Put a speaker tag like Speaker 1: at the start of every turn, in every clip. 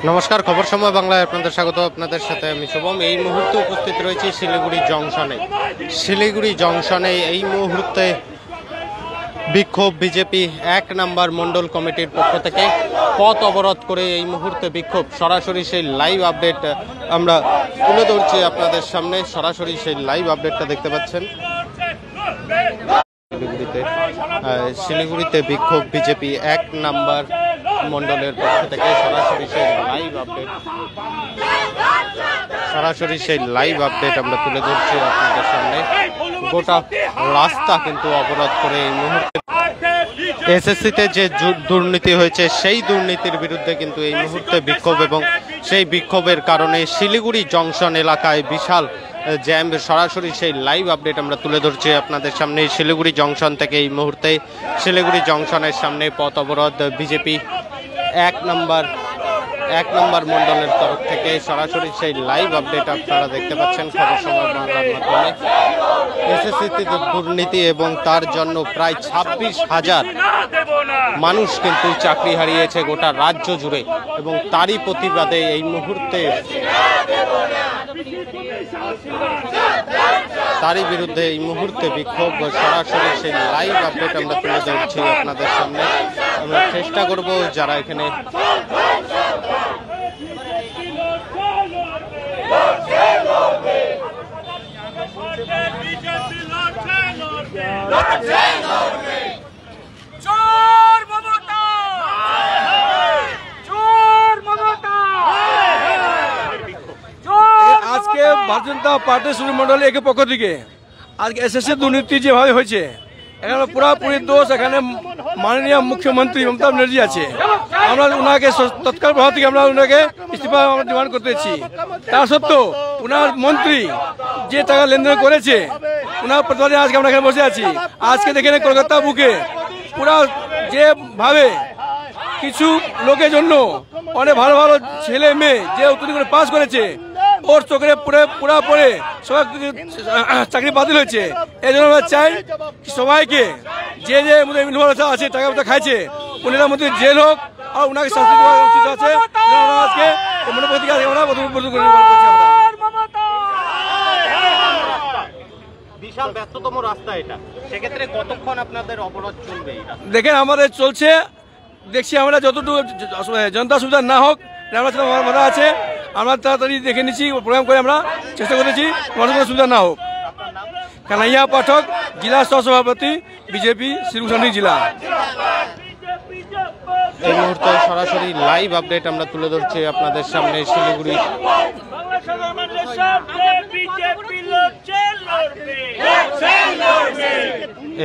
Speaker 1: নমস্কার, খবর সময় বাংলায় আপনাদের স্বাগত। আপনাদের সাথে আমি শুভম। এই মুহূর্তে উপস্থিত রয়েছি শিলিগুড়ি জংশনে এই মুহূর্তে বিক্ষোভ বিজেপি ১ নম্বর মণ্ডল কমিটির পক্ষ থেকে পথ অবরোধ করে এই মুহূর্তে বিক্ষোভ। সরাসরি সেই লাইভ আপডেট আমরা তুলে ধরছি আপনাদের সামনে। সরাসরি সেই লাইভ আপডেটটা দেখতে পাচ্ছেন। শিলিগুড়িতে বিক্ষোভ বিজেপি ১ নম্বর মণ্ডলের পক্ষ থেকে সরাসরি সেই লাইভ আপডেট আমরা তুলে ধরছি আপনাদের সামনে। গোটা রাস্তা কিন্তু অবরোধ করে এই মুহূর্তে এসএসসিতে যে দুর্নীতি হয়েছে সেই দুর্নীতির বিরুদ্ধে কিন্তু এই মুহূর্তে বিক্ষোভ, এবং সেই বিক্ষোভের কারণে শিলিগুড়ি জংশন এলাকায় বিশাল জ্যাম। সরাসরি সেই লাইভ আপডেট আমরা তুলে ধরছি আপনাদের সামনে। শিলিগুড়ি জংশন থেকে এই মুহূর্তে শিলিগুড়ি জংশনের সামনে পথ অবরোধ বিজেপি ১ নম্বর মণ্ডলের তরফ থেকে। সরাসরি সেই লাইভ আপডেট আপনারা দেখতে পাচ্ছেন খবর সময় বাংলার মাধ্যমে। এসএসসিতে দুর্নীতি এবং তার জন্য প্রায় ২৬,০০০ মানুষ কিন্তু চাকরি হারিয়েছে গোটা রাজ্য জুড়ে, এবং তারই প্রতিবাদে এই মুহূর্তে তারই বিরুদ্ধে এই মুহূর্তে বিক্ষোভ। সরাসরি সেই লাইভ আপডেট আমরা তুলে ধরছি আপনাদের সামনে। আমরা চেষ্টা করব যারা এখানে
Speaker 2: আজকে ভারতীয় জনতা পার্টি মন্ডল একের পক্ষ থেকে আজকে এসএসসি দুর্নীতি যেভাবে হয়েছে, এখানে পুরোপুরি দোষ এখানে মাননীয় মুখ্যমন্ত্রী মমতা ব্যানার্জি আছে। আমরা ওনাকে তৎকাল প্রভাব থেকে আমরা ওনাকে ইস্তফা ডিমান্ড করতেছি। তা সত্ত্বেও ওনার মন্ত্রী যে টাকা লেনদেন করেছে ওনার প্রতিবাদে আজকে আমরা এখানে বসে আছি। আজকে দেখেন কলকাতা বুকে পুরা যেভাবে কিছু লোকের জন্য অনেক ভালো ভালো ছেলে মেয়ে যে উত্তীর্ণ করে পাস করেছে ওর চোখে পুরা পড়ে সবাই চাকরি বাতিল হয়েছে। এই জন্য আমরা চাই সবাইকে যে আছে টাকা পয়সা খাইছে উনার মধ্যে জেল হোক আর ওনাকে শাস্তি দেওয়া উচিত আছে। আজকে
Speaker 1: বিশাল ব্যস্ততম রাস্তা এটা, সেক্ষেত্রে কতক্ষণ আপনাদের অবরোধ চলবে?
Speaker 2: দেখেন আমাদের চলছে, দেখছি আমরা যতটুকু জনতা সুবিধা না হোক আমরা আছে, আমরা তাড়াতাড়ি দেখে নিচ্ছি প্রোগ্রাম করে আমরা চেষ্টা করেছি মানুষের সুবিধা না হোক। কানাইয়া পাঠক, জেলা সহসভাপতি বিজেপি শিলিগুড়ি জেলা।
Speaker 1: এই মুহূর্তে সরাসরি লাইভ আপডেট আমরা তুলে ধরছি আপনাদের সামনে। শিলিগুড়ি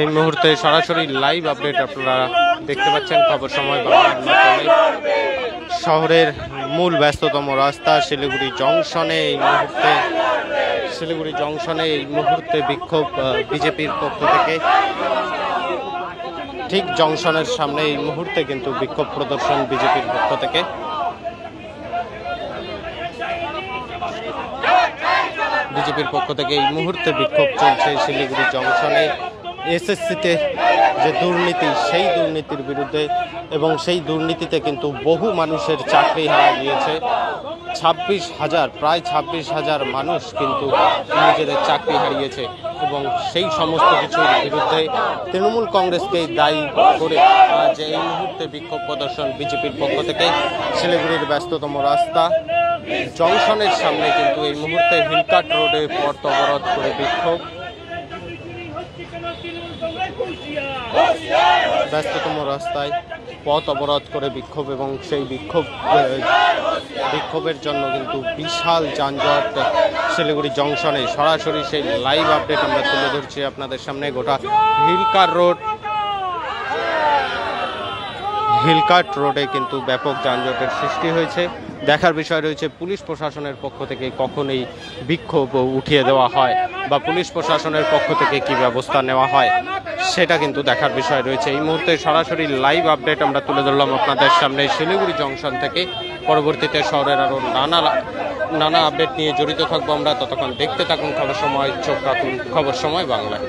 Speaker 1: এই মুহূর্তে সরাসরি লাইভ আপডেট আপনারা দেখতে পাচ্ছেন খবর সময় বাংলার মাধ্যমে। শহরের মূল ব্যস্ততম রাস্তা শিলিগুড়ি জংশনে এই মুহূর্তে বিক্ষোভ বিজেপির পক্ষ থেকে। ঠিক জংশনের সামনে এই মুহূর্তে কিন্তু বিক্ষোভ প্রদর্শন বিজেপির পক্ষ থেকে। এই মুহূর্তে বিক্ষোভ চলছে শিলিগুড়ি জংশনে। এসএসসিতে যে দুর্নীতি সেই দুর্নীতির বিরুদ্ধে, এবং সেই দুর্নীতিতে কিন্তু বহু মানুষের চাকরি হারা গিয়েছে। প্রায় ২৬,০০০ মানুষ কিন্তু নিজেদের চাকরি হারিয়েছে, এবং সেই সমস্ত কিছুর বিরুদ্ধে তৃণমূল কংগ্রেসকে দায়ী করে যে এই মুহূর্তে বিক্ষোভ প্রদর্শন বিজেপির পক্ষ থেকে। শিলিগুড়ির ব্যস্ততম রাস্তা জংশনের সামনে কিন্তু এই মুহূর্তে হিলকাট রোডে পথ অবরোধ করে বিক্ষোভ। ব্যস্ততম রাস্তায় পথ অবরোধ করে বিক্ষোভ, এবং সেই বিক্ষোভের জন্য কিন্তু বিশাল যানজট শিলিগুড়ি জংশনে। সরাসরি সেই লাইভ আপডেট আমরা তুলে ধরছি আপনাদের সামনে। গোটা হিলকাট রোডে কিন্তু ব্যাপক যানজটের সৃষ্টি হয়েছে। দেখার বিষয় রয়েছে পুলিশ প্রশাসনের পক্ষ থেকে কখন এই বিক্ষোভ উঠিয়ে দেওয়া হয়, বা পুলিশ প্রশাসনের পক্ষ থেকে কি ব্যবস্থা নেওয়া হয়, সেটা কিন্তু দেখার বিষয় রয়েছে। এই মুহূর্তে সরাসরি লাইভ আপডেট আমরা তুলে ধরলাম আপনাদের সামনে শিলিগুড়ি জংশন থেকে। পরবর্তীতে শহরের আরও নানা আপডেট নিয়ে জড়িত থাকবো আমরা। ততক্ষণ দেখতে থাকুন খবর সময়, চোখ রাখুন খবর সময় বাংলায়।